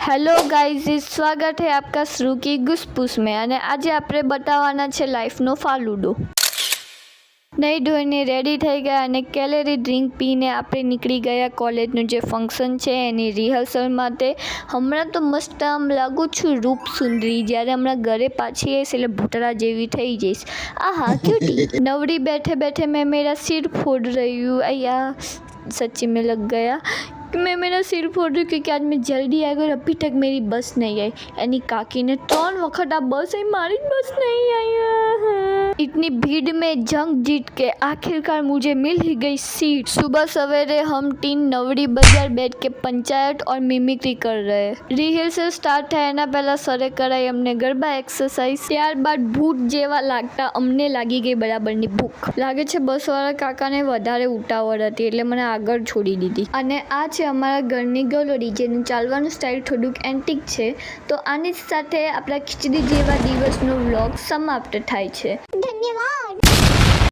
Hello guys, स्वागत है आपका श्रू की गुसपुस में। અને આજે આપણે બતાવવાના છે લાઈફનો ફાલુડો। નહીં ધોઈને રેડી થઈ ગયા અને કેલેરી ડ્રિંક પીને આપણે નીકળી ગયા કોલેજનું જે ફંક્શન છે એની રિહર્સલ માટે। હમણાં તો મસ્ત આમ લાગુ છું રૂપ સુંદરી, જ્યારે હમણાં ઘરે પાછી આવીશ એટલે ભૂતરા જેવી થઈ જઈશ। આહા ક્यूटी। नवरी बैठे बैठे मैं मेरा सिर फोड़ रही हूँ। अय्या सच्ची में लग गया कि मैं मेरा सिर फोड़ रही हूँ क्योंकि आज मैं जल्दी आ गई और अभी तक मेरी बस नहीं आई। यानी काकी ने 3 वक्त आ बस आई, मारी बस नहीं आई। इतनी भीड़ में जंग जीत के आखिरकार मुझे मिल ही गई सीट। सुबह सवेरे हम 3 नवरी बाजार बैठ के पंचायत और मिमिक्री कर रहे। रिहर्सल स्टार्ट થાય એના પહેલા સરે કરાઈ અમને ગરબા એક્સરસાઇઝ। ત્યારબાદ ભૂત જેવા લાગતા અમને લાગી ગઈ બરાબરની ભૂખ। લાગે છે બસવાળા કાકાને વધારે ઉતાવળ હતી એટલે મને આગળ છોડી દીધી। અને આ છે અમારા ઘરની ગલોડી, જેનું ચાલવાનું સ્ટાઇલ થોડુંક એન્ટિક છે। તો આની સાથે આપણા ખીચડી જેવા દિવસનો વ્લોગ સમાપ્ત થાય છે। ધન્યવાદ।